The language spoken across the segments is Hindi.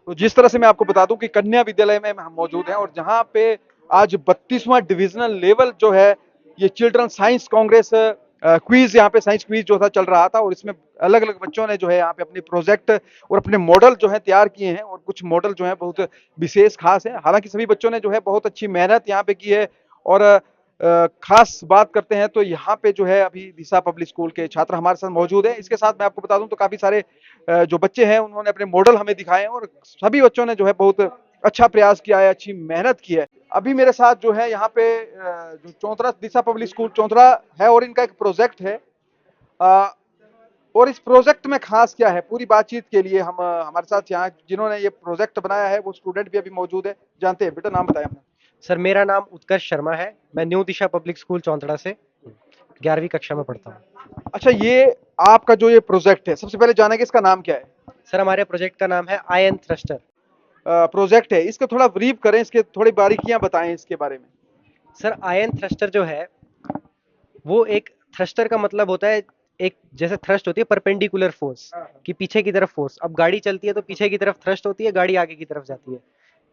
तो जिस तरह से मैं आपको बता दूं कि कन्या विद्यालय में हम मौजूद हैं और जहां पे आज 32वां डिविजनल लेवल जो है ये चिल्ड्रन साइंस कांग्रेस क्विज, यहाँ पे साइंस क्विज जो था चल रहा था और इसमें अलग अलग बच्चों ने जो है यहाँ पे अपने प्रोजेक्ट और अपने मॉडल जो है तैयार किए हैं और कुछ मॉडल जो है बहुत विशेष खास है। हालांकि सभी बच्चों ने जो है बहुत अच्छी मेहनत यहाँ पे की है और खास बात करते हैं तो यहाँ पे जो है अभी दिशा पब्लिक स्कूल के छात्र हमारे साथ मौजूद हैं। इसके साथ मैं आपको बता दूं तो काफी सारे जो बच्चे हैं उन्होंने अपने मॉडल हमें दिखाए हैं और सभी बच्चों ने जो है बहुत अच्छा प्रयास किया है, अच्छी मेहनत की है। अभी मेरे साथ जो है यहाँ पे जो चौंतरा दिशा पब्लिक स्कूल चौंतरा है और इनका एक प्रोजेक्ट है। अ, और इस प्रोजेक्ट में खास क्या है, पूरी बातचीत के लिए हम हमारे साथ यहाँ जिन्होंने ये प्रोजेक्ट बनाया है वो स्टूडेंट भी अभी मौजूद है। जानते हैं, बेटा नाम बताएं अपना। सर मेरा नाम उत्कर्ष शर्मा है। मैं न्यू दिशा पब्लिक स्कूल चौंतड़ा से 11वीं कक्षा में पढ़ता हूँ। अच्छा, ये आपका जो ये प्रोजेक्ट है सबसे पहले जानेंगे इसका नाम क्या है। सर हमारे प्रोजेक्ट का नाम है आयन थ्रस्टर। प्रोजेक्ट है, इसको थोड़ा ब्रीफ करें, इसके थोड़ी बारीकियां बताएं इसके बारे में। सर आयन थ्रस्टर जो है वो एक थ्रस्टर का मतलब होता है एक जैसे थ्रस्ट होती है परपेंडिकुलर फोर्स कि पीछे की तरफ फोर्स। अब गाड़ी चलती है तो पीछे की तरफ थ्रस्ट होती है, गाड़ी आगे की तरफ जाती है।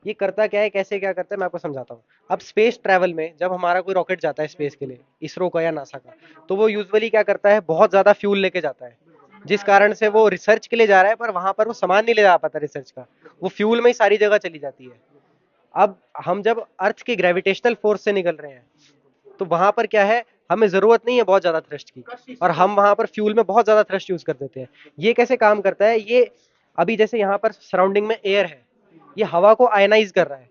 ये करता क्या है, कैसे क्या करता है, मैं आपको समझाता हूँ। अब स्पेस ट्रैवल में जब हमारा कोई रॉकेट जाता है स्पेस के लिए, इसरो का या नासा का, तो वो यूजुअली क्या करता है, बहुत ज्यादा फ्यूल लेके जाता है। जिस कारण से वो रिसर्च के लिए जा रहा है पर वहां पर वो सामान नहीं ले जा पाता रिसर्च का। वो फ्यूल में ही सारी जगह चली जाती है। अब हम जब अर्थ के ग्रेविटेशनल फोर्स से निकल रहे हैं तो वहां पर क्या है, हमें जरूरत नहीं है बहुत ज्यादा थ्रस्ट की और हम वहां पर फ्यूल में बहुत ज्यादा थ्रस्ट यूज कर देते हैं। ये कैसे काम करता है, ये अभी जैसे यहाँ पर सराउंडिंग में एयर है, ये हवा को आयनाइज कर रहा है।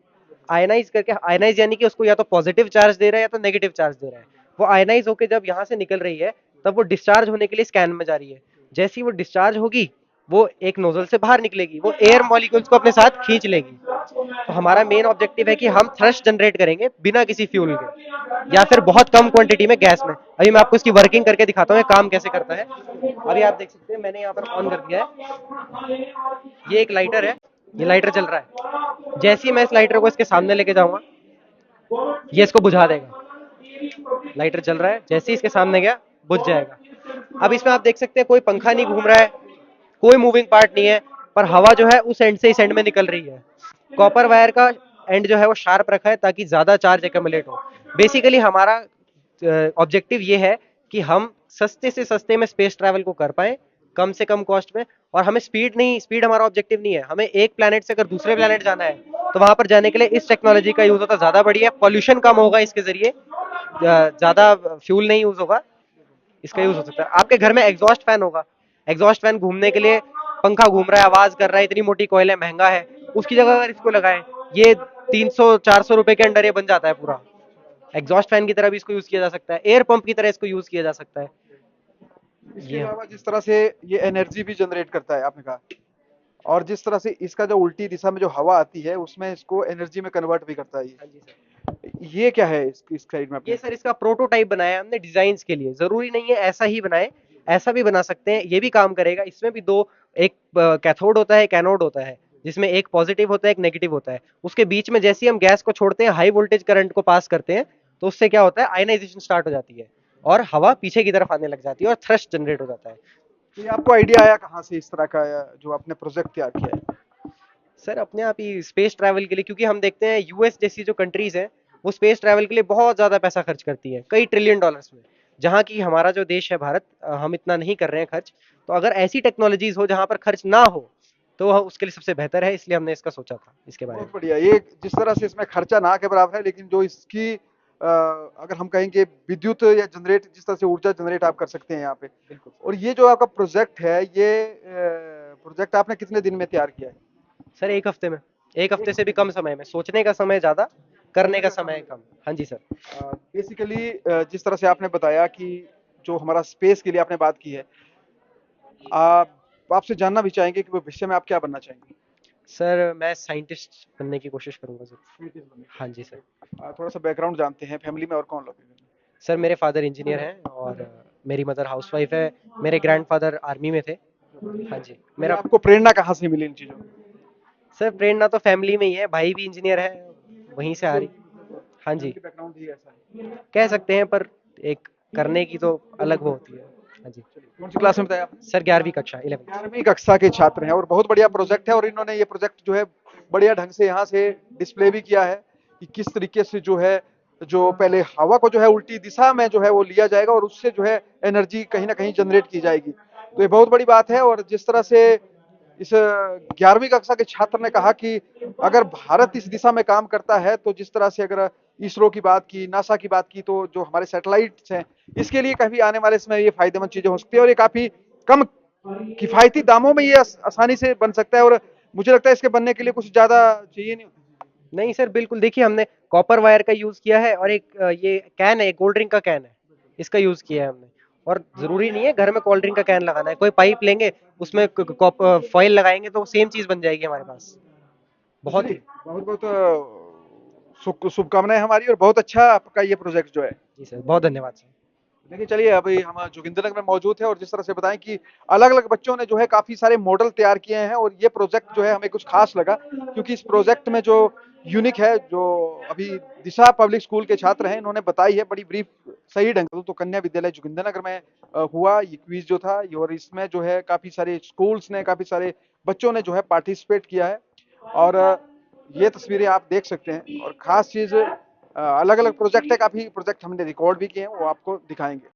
आयनाइज करके, आयनाइज यानी कि उसको या तो पॉजिटिव चार्ज दे रहा है या तो नेगेटिव चार्ज दे रहा है। वो आयनाइज होकर जब यहाँ से निकल रही है तब वो डिस्चार्ज होने के लिए स्कैन में जा रही है। जैसे ही वो डिस्चार्ज होगी वो एक नोजल से बाहर निकलेगी, वो एयर मॉलिक्यूल्स को अपने साथ खींच लेगी। तो हमारा मेन ऑब्जेक्टिव है कि हम थ्रस्ट जनरेट करेंगे बिना किसी फ्यूल के या फिर बहुत कम क्वांटिटी में गैस में। अभी मैं आपको इसकी वर्किंग करके दिखाता हूँ ये काम कैसे करता है। अभी आप देख सकते हैं मैंने यहाँ पर ऑन कर दिया है। ये एक लाइटर है, ये लाइटर चल रहा है। जैसे ही मैं इस लाइटर को इसके सामने लेके जाऊंगा ये इसको बुझा देगा। लाइटर चल रहा है, जैसे ही इसके सामने गया बुझ जाएगा। अब इसमें आप देख सकते हैं कोई पंखा नहीं घूम रहा है, कोई मूविंग पार्ट नहीं है, पर हवा जो है उस एंड से इस एंड में निकल रही है। कॉपर वायर का एंड जो है वो शार्प रखा है ताकि ज्यादा चार्ज एकमुलेट हो। बेसिकली हमारा ऑब्जेक्टिव ये है कि हम सस्ते से सस्ते में स्पेस ट्रैवल को कर पाए, कम से कम कॉस्ट में। और हमें स्पीड नहीं, स्पीड हमारा ऑब्जेक्टिव नहीं है। हमें एक प्लेनेट से अगर दूसरे प्लेनेट जाना है तो वहां पर जाने के लिए इस टेक्नोलॉजी का यूज होता ज्यादा बढ़िया, पॉल्यूशन कम होगा इसके जरिए, ज्यादा फ्यूल नहीं यूज होगा, इसका यूज हो सकता है। आपके घर में एग्जॉस्ट फैन होगा, एग्जॉस्ट फैन घूमने के लिए पंखा घूम रहा है, आवाज कर रहा है, इतनी मोटी कोयल है, महंगा है, उसकी जगह अगर इसको लगाएं, ये 300-400 रुपए के अंडर ये बन जाता है पूरा। एग्जॉस्ट फैन की तरह भी इसको यूज किया जा सकता है, एयर पंप की तरह इसको यूज किया जा सकता है। इसके ये अलावा जिस तरह से ये एनर्जी भी जनरेट करता है आपने कहा, और जिस तरह से इसका जो उल्टी दिशा में जो हवा आती है उसमें इसको एनर्जी में कन्वर्ट भी करता है। हाँ जी सर। ये क्या है इस साइड में ये अपने। सर इसका प्रोटोटाइप बनाया है हमने डिजाइन के लिए, जरूरी नहीं है ऐसा ही बनाए, ऐसा भी बना सकते हैं, ये भी काम करेगा। इसमें भी दो, एक कैथोड होता है, एक एनोड होता है, जिसमें एक पॉजिटिव होता है एक नेगेटिव होता है। उसके बीच में जैसे ही हम गैस को छोड़ते हैं, हाई वोल्टेज करंट को पास करते हैं, तो उससे क्या होता है, आयनाइजेशन स्टार्ट हो जाती है और हवा पीछे की तरफ आने लग जाती है और थ्रस्ट जनरेट हो जाता है। तो ये आपको आइडिया आया कहाँ से इस तरह का जो आपने प्रोजेक्ट तैयार किया है। सर अपने आप ही स्पेस ट्रैवल के लिए, क्योंकि हम देखते हैं यूएस जैसी जो कंट्रीज हैं वो स्पेस ट्रैवल के लिए बहुत ज्यादा पैसा खर्च करती है, कई ट्रिलियन डॉलर्स में। जहाँ की हमारा जो देश है भारत, हम इतना नहीं कर रहे हैं खर्च। तो अगर ऐसी टेक्नोलॉजीज हो जहाँ पर खर्च ना हो तो वह उसके लिए सबसे बेहतर है, इसलिए हमने इसका सोचा था इसके बारे में। बहुत बढ़िया। ये जिस तरह से इसमें खर्चा ना के बराबर है, लेकिन जो इसकी अगर हम कहेंगे विद्युत या जनरेट, जिस तरह से ऊर्जा जनरेट आप कर सकते हैं यहाँ पे। बिल्कुल। और ये जो आपका प्रोजेक्ट है, ये प्रोजेक्ट आपने कितने दिन में तैयार किया है। सर एक हफ्ते में, एक एक हफ्ते से भी हफ्ते में कम समय में, सोचने का समय ज्यादा, करने करने का का समय समय कम। कम। हाँ जी सर। बेसिकली जिस तरह से आपने बताया कि जो हमारा स्पेस के लिए आपने बात की है, आप आपसे जानना भी चाहेंगे कि भविष्य में आप क्या बनना चाहेंगे। सर मैं साइंटिस्ट बनने की कोशिश करूंगा सर। साइंटिस्ट बनने हाँ जी सर। की। थोड़ा सा बैकग्राउंड जानते हैं, फैमिली में और कौन लोग हैं। सर मेरे फादर इंजीनियर हैं और मेरी मदर हाउसवाइफ है। मेरे ग्रैंडफादर आर्मी में थे। हाँ जी। तो ये मेरा, आपको प्रेरणा कहाँ से मिली इन चीजों की। सर प्रेरणा तो फैमिली में ही है, भाई भी इंजीनियर है, वहीं से आ रही। हाँ जी। फैमिली बैकग्राउंड ही ऐसा है। कह सकते हैं, पर एक करने की तो अलग वो होती है। हाँ जी कौन सी क्लास में बताया आपने? सर, 11वीं कक्षा 11th। 11वीं कक्षा के छात्र हैं और बहुत बढ़िया प्रोजेक्ट है और इन्होंने ये प्रोजेक्ट जो है बढ़िया ढंग से यहाँ से डिस्प्ले भी किया है कि किस तरीके से जो है जो पहले हवा को जो है उल्टी दिशा में जो है वो लिया जाएगा और उससे जो है एनर्जी कहीं ना कहीं जनरेट की जाएगी। तो ये बहुत बड़ी बात है और जिस तरह से इस 11वीं कक्षा के छात्र ने कहा कि अगर भारत इस दिशा में काम करता है तो जिस तरह से अगर इसरो की बात की, नासा की बात की, तो जो हमारे सैटेलाइट्स हैं इसके लिए काफी आने वाले समय ये फायदेमंद चीजें हो सकती है और ये काफी कम किफायती दामों में ये आसानी से बन सकता है और मुझे लगता है इसके बनने के लिए कुछ ज्यादा चाहिए नहीं। नहीं सर, बिल्कुल देखिए, हमने कॉपर वायर का यूज किया है और एक ये कैन है, कोल्ड ड्रिंक का कैन है, इसका यूज किया है हमने। और जरूरी नहीं है घर में कोल्ड ड्रिंक का कैन लगाना है, कोई पाइप लेंगे, उसमें फॉइल लगाएंगे तो सेम चीज बन जाएगी हमारे पास। बहुत ही बहुत बहुत शुभकामनाएं हमारी और बहुत अच्छा आपका ये प्रोजेक्ट जो है। जी सर, बहुत धन्यवाद सर। देखिए चलिए अभी हम जोगिंद्रनगर में मौजूद है और जिस तरह से बताएं कि अलग अलग बच्चों ने जो है काफी सारे मॉडल तैयार किए हैं और ये प्रोजेक्ट जो है हमें कुछ खास लगा क्योंकि इस प्रोजेक्ट में जो यूनिक है जो अभी दिशा पब्लिक स्कूल के छात्र हैं इन्होंने बताई है बड़ी ब्रीफ सही ढंग से। तो कन्या विद्यालय जोगिंद्रनगर में हुआ ये क्विज जो था और इसमें जो है काफी सारे स्कूल्स ने काफी सारे बच्चों ने जो है पार्टिसिपेट किया है और ये तस्वीरें आप देख सकते हैं और खास चीज अलग अलग प्रोजेक्ट है, काफी प्रोजेक्ट हमने रिकॉर्ड भी किए हैं वो आपको दिखाएंगे।